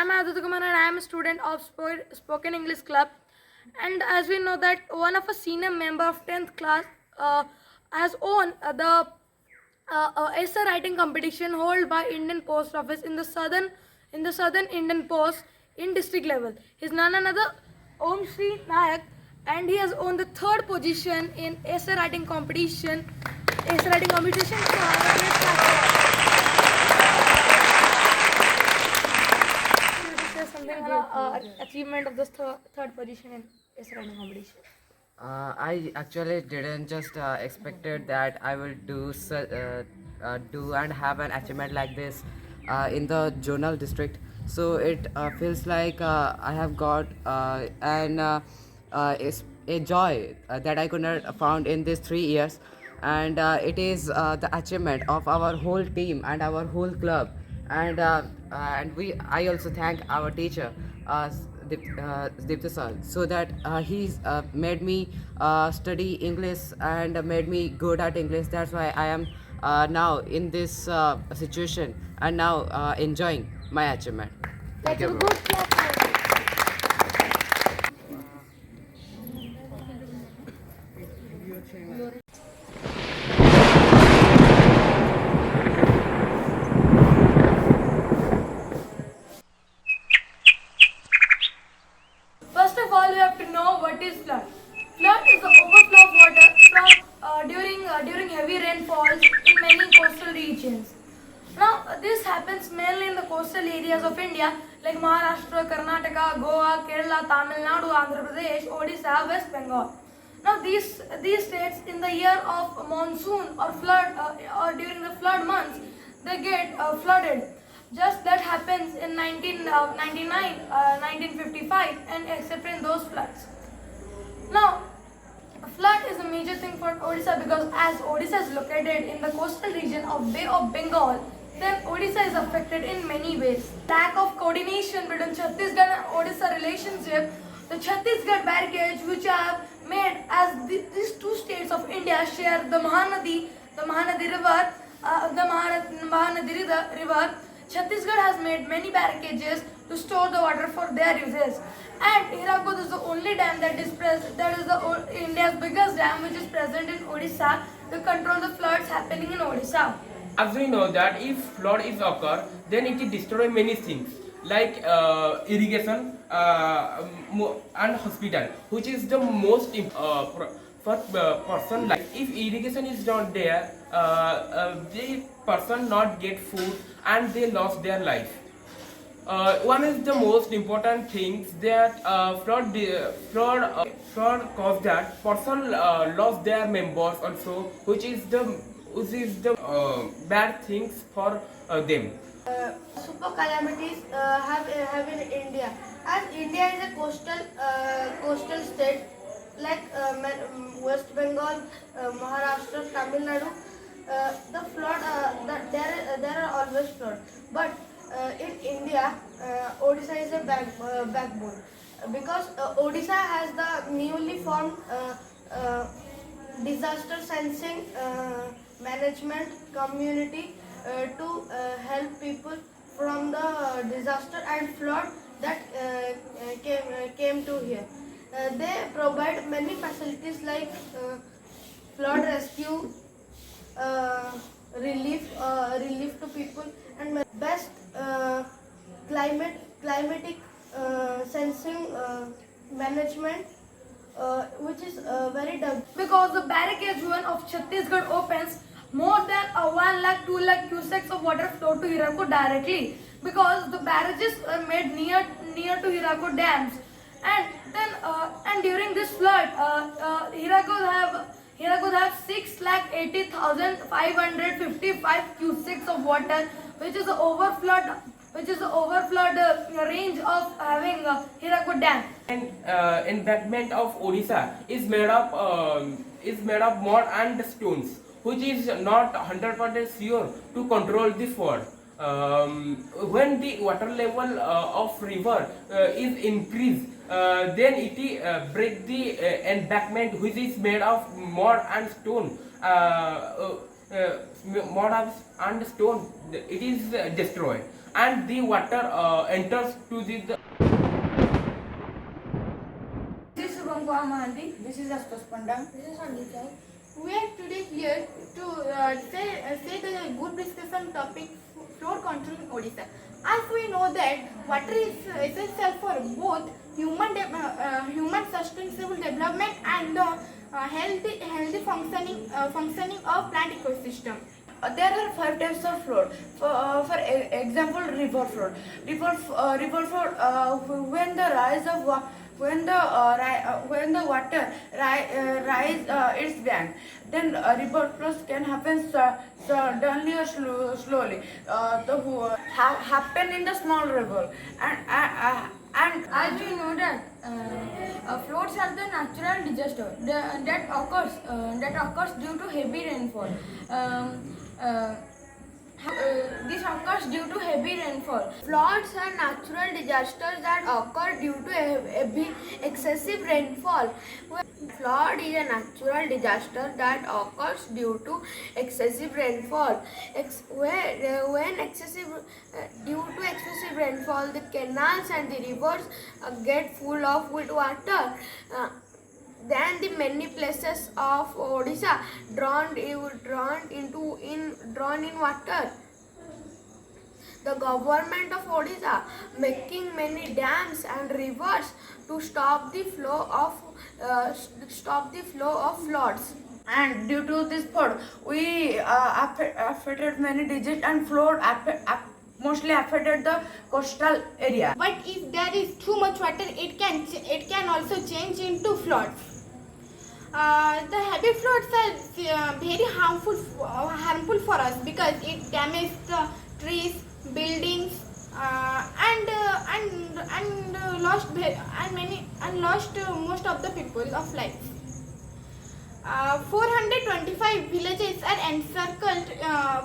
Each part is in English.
I'm Aditya and I'm a student of Spoken English Club. And as we know that one of a senior member of 10th class has won the essay writing competition held by Indian Post Office in the southern Indian Post in district level. He's none another Om Shri Nayak, and he has won the third position in essay writing competition. Essay writing competition. So have a great class. Something achievement of this third position in essay writing competition. I actually didn't just expected that I will do and have an achievement like this in the journal district. So it feels like I have got a joy that I could not found in these 3 years, and it is the achievement of our whole team and our whole club, and we I also thank our teacher. Dipti sir, so that he's made me study English and made me good at English. That's why I am now in this situation and now enjoying my achievement. Thank That's a you. good class. First of all, we have to know what is flood. Flood is the overflow of water from during heavy rainfalls in many coastal regions. Now, this happens mainly in the coastal areas of India like Maharashtra, Karnataka, Goa, Kerala, Tamil Nadu, Andhra Pradesh, Odisha, West Bengal. Now, these states in the year of monsoon or flood or during the flood months, they get flooded. Just that happens in 1999, 1955, and except in those floods. Now, a flood is a major thing for Odisha because as Odisha is located in the coastal region of Bay of Bengal, then Odisha is affected in many ways. Lack of coordination between Chhattisgarh and Odisha relationship, the Chhattisgarh barricades which are made as these two states of India share the Mahanadi river, river. Chhattisgarh has made many barricades to store the water for their uses. And Hirakud is the only dam that is India's biggest dam which is present in Odisha to control the floods happening in Odisha. As we know that if flood is occur, then it will destroy many things like irrigation and hospital, which is the most for person life. If irrigation is not there, the person not get food and they lost their life. One is the most important things that flood caused that person lost their members also, which is the bad things for them. Super calamities have in India. As India is a coastal state like West Bengal, Maharashtra, Tamil Nadu, the flood there are always flood. But in India, Odisha is a backbone because Odisha has the newly formed disaster sensing management community to help people from the disaster and flood that came to here. They provide many facilities like flood rescue, relief to people, and best climatic sensing management, which is very developed. Because the barricade zone of Chhattisgarh opens, more than 1 lakh, 2 lakh cusecs of water flow to Hirakud directly because the barrages are made near to Hirakud dams. And then and during this flood, Hirakud have 6,80,555 cusecs of water, which is the overflood range of having Hirakud dam. And embankment of Odisha is made of mud and stones, which is not 100% sure to control the flood. When the water level of river is increased, then it break the embankment, which is made of mud and stone. Mud and stone, it is destroyed. and the water enters to the This is Shubham Kumar Mahanti. This is Astos Pandang. This is Sangeeta. We are today here to say the good discussion topic flood control in Odisha. As we know that water is essential for both human sustainable development and the healthy functioning of plant ecosystem. There are 5 types of flood. Example, river flood. River flood when the rise of when the water rise its bank, then river flows can happen suddenly or slowly. Happen in the small river and As we know that floods are the natural disaster that occurs due to heavy rainfall. This occurs due to heavy rainfall. Floods are natural disasters that occur due to excessive rainfall. Flood is a natural disaster that occurs due to excessive rainfall. Due to excessive rainfall, the canals and the rivers get full of with water. Then the many places of Odisha drowned in water. The government of Odisha making many dams and rivers to stop the flow of floods. And due to this flood, we affected many diseases and flood mostly affected the coastal area. But if there is too much water, it can also change into floods. The heavy floods are very harmful for us because it damages the trees, buildings, and lost most of the people of life. 425 villages are encircled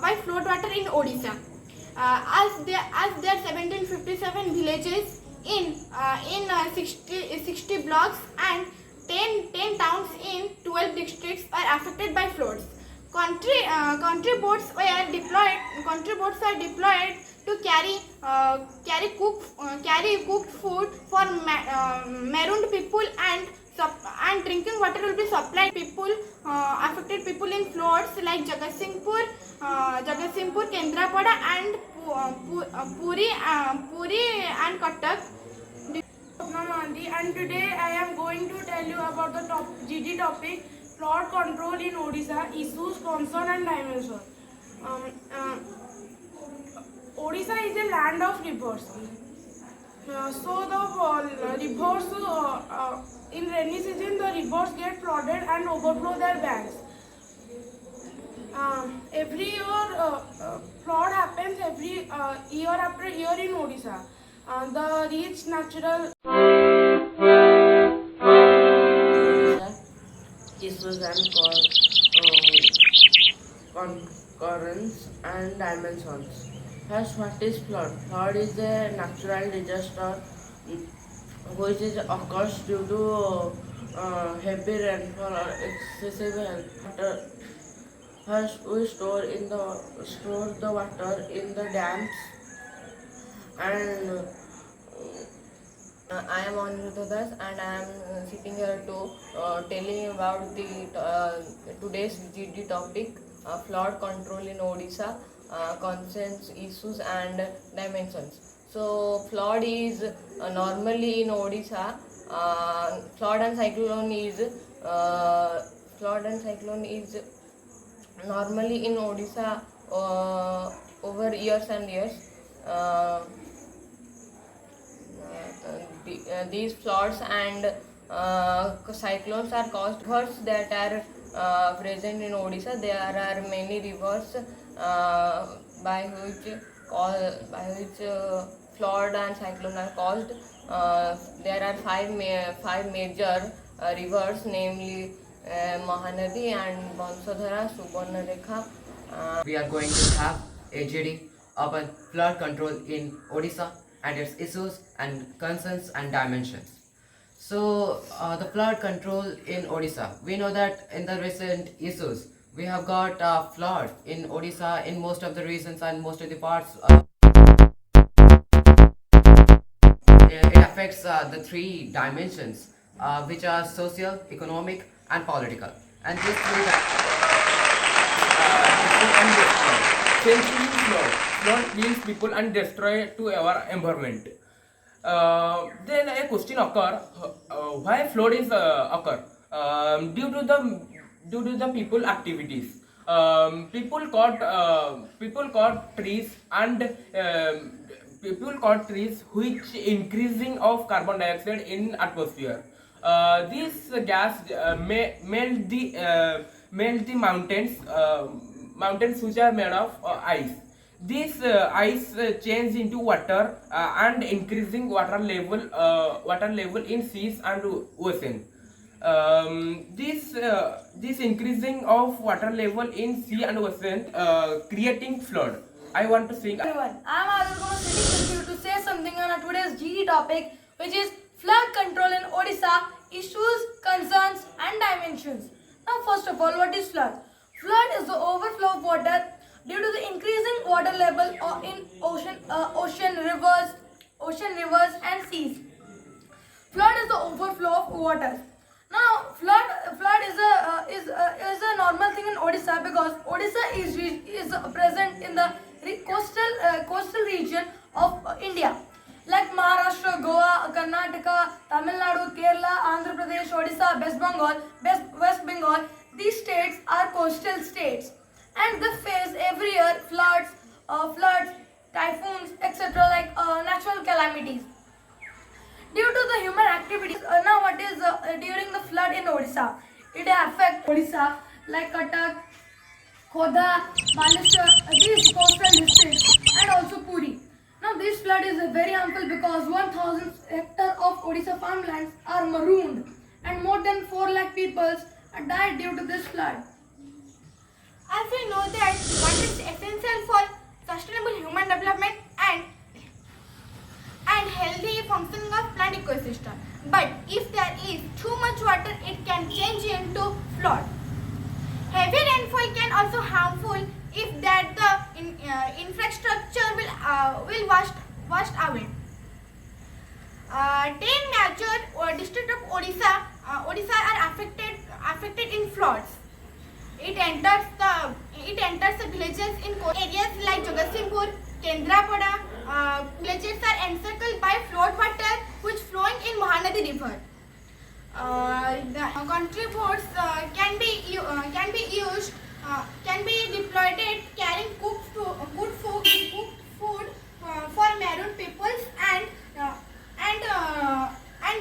by floodwater in Odisha. As there are 1757 villages in 60 blocks and 10 towns in 12 districts are affected by floods. Country boats are deployed to carry cooked food for marooned people, and drinking water will be supplied affected people in floods like Jagatsinghpur, Kendrapada, and Puri and Cuttack. Namaste, and today I am going to tell you about the GD topic, flood control in Odisha, issues, concern and dimension. Odisha is a land of rivers. So the rivers, in rainy season, the rivers get flooded and overflow their banks. Every year, flood happens every year after year in Odisha. The rich natural issues and concurrence and dimensions. First, what is flood? Flood is a natural disaster which occurs due to heavy rainfall or excessive water. First, we store the water in the dams, and I am Aniruddha Das, and I am sitting here to telling you about the today's GD topic, flood control in Odisha, concerns, issues and dimensions. So flood is normally in Odisha, flood and cyclone is normally in Odisha over years and years. These floods and cyclones are caused rivers that are present in Odisha. There are many rivers by which flood and cyclone are caused. There are five major rivers, namely Mahanadi and Bansodhara, Subarnarekha. We are going to have a GD about flood control in Odisha and its issues and concerns and dimensions. So the flood control in Odisha, we know that in the recent issues we have got flood in Odisha in most of the regions and most of the parts. affects the three dimensions, which are social, economic, and political. And these three and destroy. Century flood. Flood kills people and destroy to our environment. Then a question occur: why flood is occur? Due to the people activities. People cut trees and people cut trees which increasing of carbon dioxide in atmosphere. This gas may melt the mountains which are made of ice. This ice change into water and increasing water level in seas and ocean. This increasing of water level in sea and ocean creating flood. I want to sing. Everyone, I'm Adar sitting with you to say something on our today's GD topic, which is flood control in Odisha, issues, concerns, and dimensions. Now, first of all, what is flood? Flood is the overflow of water due to the increasing water level in ocean, rivers, and seas. Flood is the overflow of water. Now, flood is a normal thing in Odisha because Odisha is present in the coastal region of India, like Maharashtra, Goa, Karnataka, Tamil Nadu, Kerala, Andhra Pradesh, Odisha, West Bengal. These states are coastal states, and they face every year floods, typhoons, etc., like natural calamities. Due to the human activities, now what is during the flood in Odisha? It affects Odisha like Cuttack, Khodda, Baleshwar, these coastal districts, and also Puri. Now this flood is very harmful because 1,000 hectares of Odisha farmlands are marooned, and more than 4 lakh people died due to this flood. As we know that water is essential for sustainable human development and healthy functioning of plant ecosystem. But if there is too much water, it can change into flood. Heavy rainfall can also harmful if that the infrastructure will wash away. 10 major districts of Odisha are affected in floods. It enters the villages in areas like Jagatsinghpur, Kendrapada. Villages are encircled by flood water which flowing in Mahanadi river. The country boats can be deployed carrying cooked food for maroon peoples and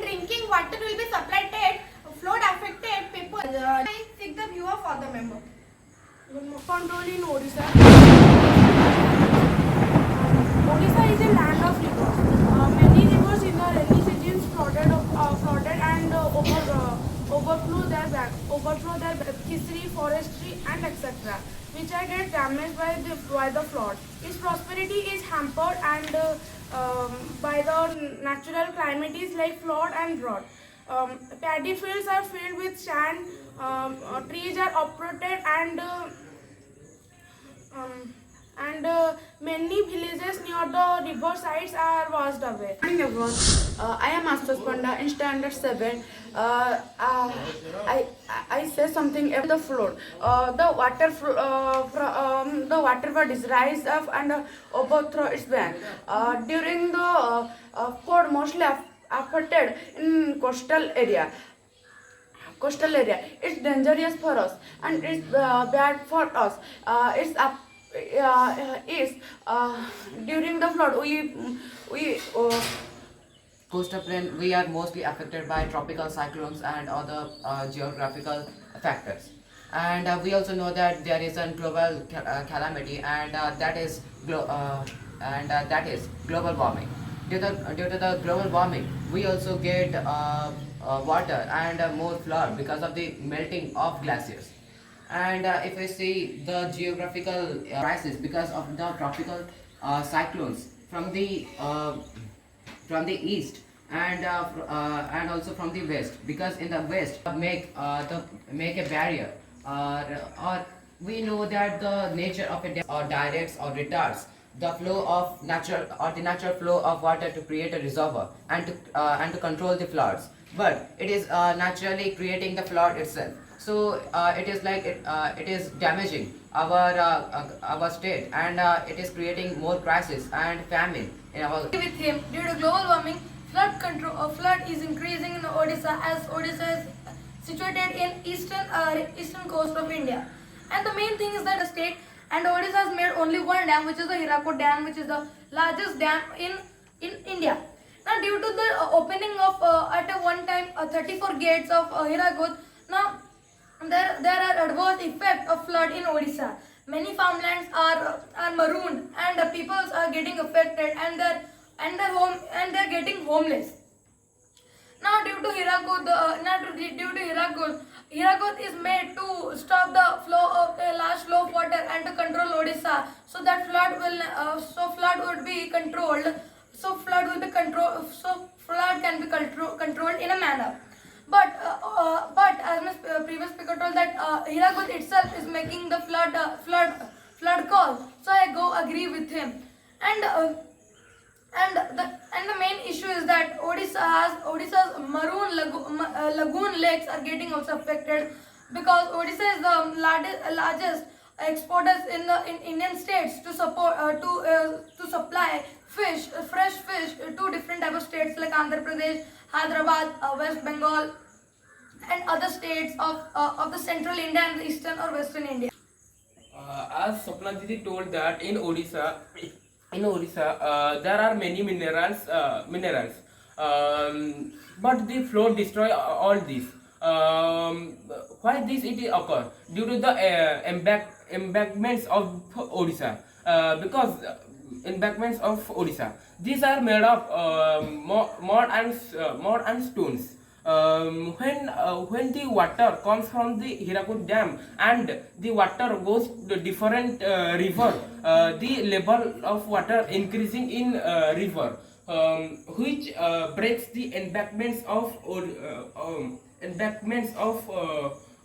drinking water will be supplied to flood affected people. I seek the view of other members. Control in Odisha. Odisha is a land of rivers. Many rivers in the rainy seasons flooded and overflow their fishery, forestry, and etc., which are get damaged by the flood. Its prosperity is hampered and by the natural calamities like flood and drought. Paddy fields are filled with sand. Trees are uprooted and many villages near the river sides are washed away. Good morning everyone. I am Astos Panda in standard 7. I say something about the flood. The water bodies rise up and overthrow its bank. During the flood mostly affected in coastal area. It's dangerous for us and it's bad for us. During the flood we coastal plain, we are mostly affected by tropical cyclones and other geographical factors. And we also know that there is a global calamity, and that is global warming. Due to the global warming, we also get water and more flood because of the melting of glaciers. And if we see the geographical crisis because of the tropical cyclones from the east and also from the west, because in the west make a barrier, or we know that the nature of it directs or retards the flow of natural or the natural flow of water to create a reservoir and to control the floods. But it is naturally creating the flood itself. So it is like it is damaging our state, and it is creating more crisis and famine in our. With him, due to global warming, flood is increasing in Odisha, as Odisha is situated in eastern coast of India. And the main thing is that the state and Odisha has made only one dam, which is the Hirakud Dam, which is the largest dam in India. Now, due to the opening of at a one time 34 gates of Hirakud, now there are adverse effect of flood in Odisha. Many farmlands are marooned, and the peoples are getting affected, and they're getting homeless. Now, due to Hirakud is made to stop the flow of a large flow of water and to control Odisha, so that flood would be controlled. So flood can be controlled in a manner. But as my previous speaker told that Hirakud itself is making the flood cause. So I go agree with him. And the main issue is that Odisha's lagoon lakes are getting also affected, because Odisha is the largest exporters in Indian states to supply fresh fish to different type of states like Andhra Pradesh, Hyderabad, West Bengal, and other states of the central India and the eastern or western India. As Swapna Didi told that in Odisha, there are many minerals, but the flood destroy all these. Why this it occur? Due to the embankments of Odisha, because embankments of Odisha, these are made of mud and stones. When the water comes from the Hirakud Dam and the water goes to different river, the level of water increasing in river, which breaks the embankments of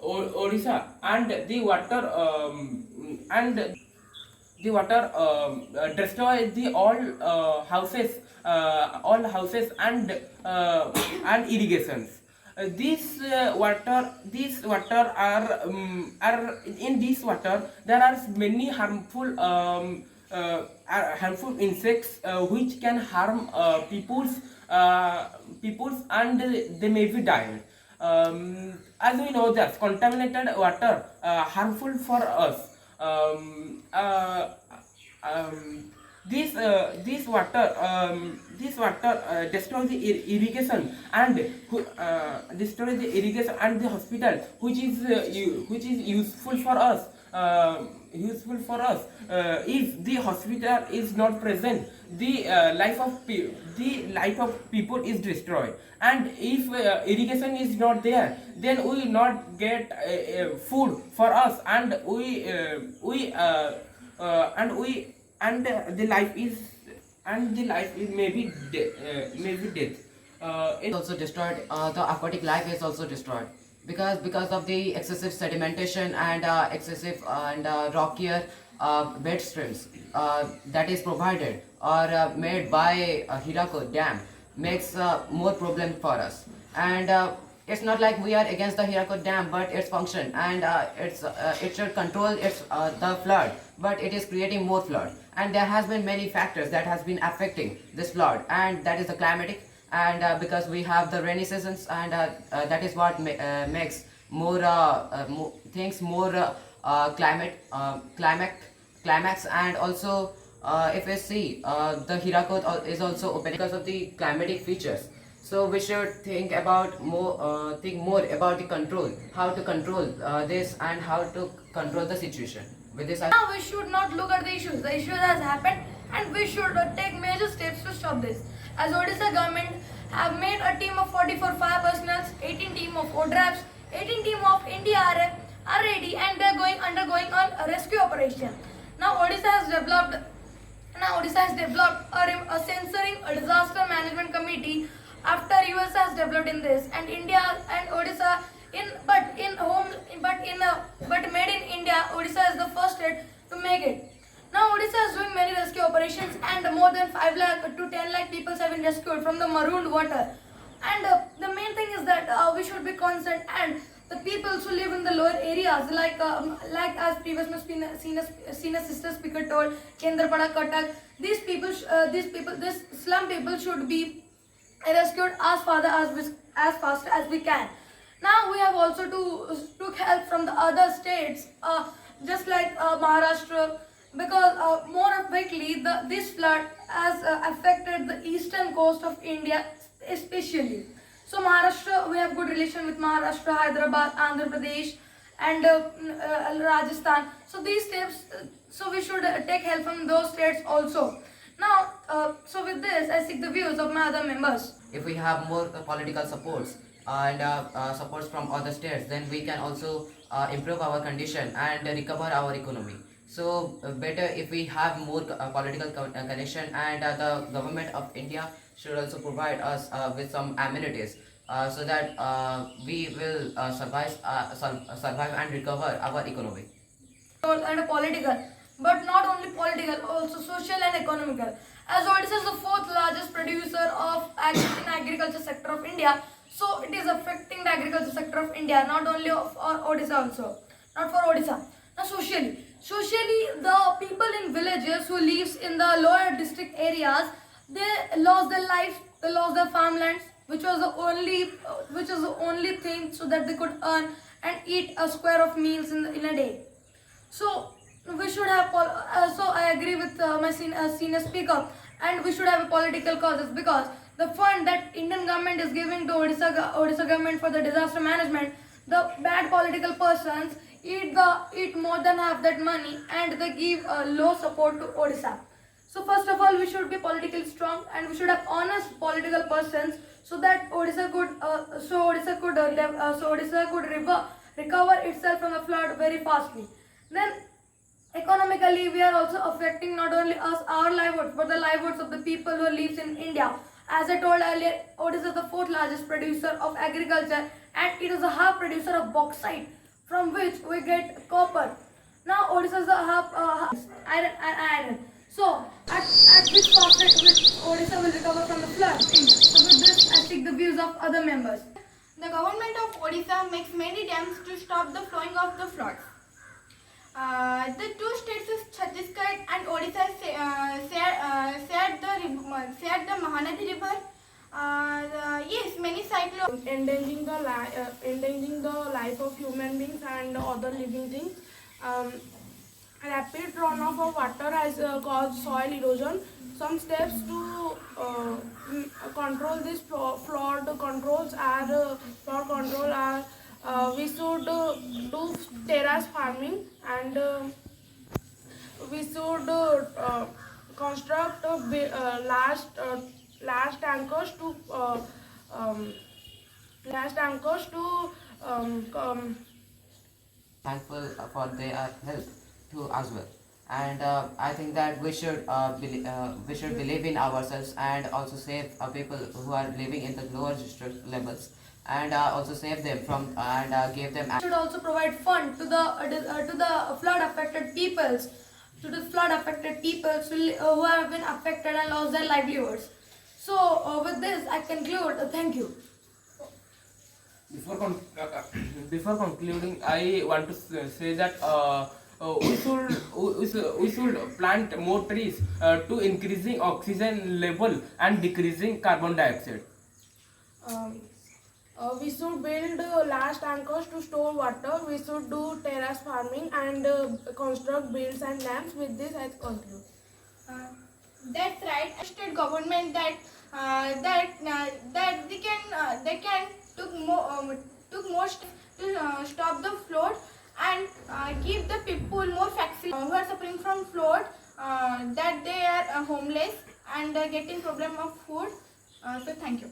Odisha, and the water destroy the all houses and irrigations. These water are in this water there are many harmful insects which can harm people's and they may be died. As we know that contaminated water harmful for us. This water destroy the irrigation and the hospital, which is useful for us. If the hospital is not present, the life of people is destroyed, and if irrigation is not there, then we will not get food for us, and the life is maybe death. It also destroyed. The aquatic life is also destroyed because of the excessive sedimentation and excessive and rockier bed streams that is provided or made by Hirakud Dam makes more problem for us. And it's not like we are against the Hirakud Dam, but its function and it should control the flood, but it is creating more flood. And there has been many factors that has been affecting this flood, and that is the climatic. And because we have the rainy seasons, and that is what makes things more climax. And also if we see the Hirakud is also open because of the climatic features. So we should think more about the control, how to control this and how to control the situation. With this, Now we should not look at the issues. The issue has happened, and we should take major steps to stop this. As Odisha government have made a team of 44 fire personnel, 18 team of ODRAPs, 18 team of NDRF are ready, and they are undergoing a rescue operation. Now Odisha has developed a censoring a disaster management committee after US has developed in this, and India and Odisha but made in India, Odisha is the first state to make it. Now Odisha is doing many rescue operations, and more than 5 lakh to 10 lakh people have been rescued from the marooned water. And the main thing is that we should be concerned, and the people who live in the lower areas, like as previously senior sister speaker told, Kendrapada, Katak, these slum people should be rescued as fast as we can. Now we have also to took help from the other states, just like Maharashtra, because more quickly this flood has affected the eastern coast of India especially. So Maharashtra, we have good relation with Maharashtra, Hyderabad, Andhra Pradesh, and Rajasthan. So these states, so we should take help from those states also. Now, so with this, I seek the views of my other members. If we have more political supports and supports from other states, then we can also improve our condition and recover our economy. So better if we have more political connection, and the government of India should also provide us with some amenities so that we will survive and recover our economy. And political, but not only political, also social and economical. As Odisha is the fourth largest producer of in agriculture sector of India, so it is affecting the agriculture sector of India, not only of Odisha also, not for Odisha. Now socially, the people in villages who lives in the lower district areas, they lost their lives, they lost their farmlands, which was the only thing so that they could earn and eat a square of meals in a day. So we should have. So I agree with my senior speaker, and we should have a political causes, because the fund that Indian government is giving to Odisha government for the disaster management, the bad political persons eat more than half that money, and they give low support to Odisha. So first of all, we should be politically strong, and we should have honest political persons, so that Odisha could recover itself from the flood very fastly. Then economically, we are also affecting not only us, our livelihoods, but the livelihoods of the people who lives in India. As I told earlier, Odisha is the fourth largest producer of agriculture, and it is a half producer of bauxite, from which we get copper. Now Odisha is a half iron. So at which cost rate Odisha will recover from the flood? So with this, I seek the views of other members. The government of Odisha makes many dams to stop the flowing of the floods. The two states is Chhattisgarh and Odisha share the Mahanadi river. Yes, many cyclones endangering the life of human beings and other living things. Rapid runoff of water has caused soil erosion. Some steps to control this flood control are we should do terrace farming, and we should construct large tankers to Thankful for their help too as well. And I think that we should believe in ourselves, and also save people who are living in the lower district levels, and also save them from and give them. Should also provide fund to the flood affected peoples, who have been affected and lost their livelihoods. So with this, I conclude. Thank you. Before concluding, I want to say that we should plant more trees to increasing oxygen level and decreasing carbon dioxide. We should build large tankers to store water. We should do terrace farming and construct builds and dams. With this, I conclude. That's right. State government that they can took more steps to stop the flood and give the people more facilities who are suffering from flood, that they are homeless and getting problem of food. So thank you.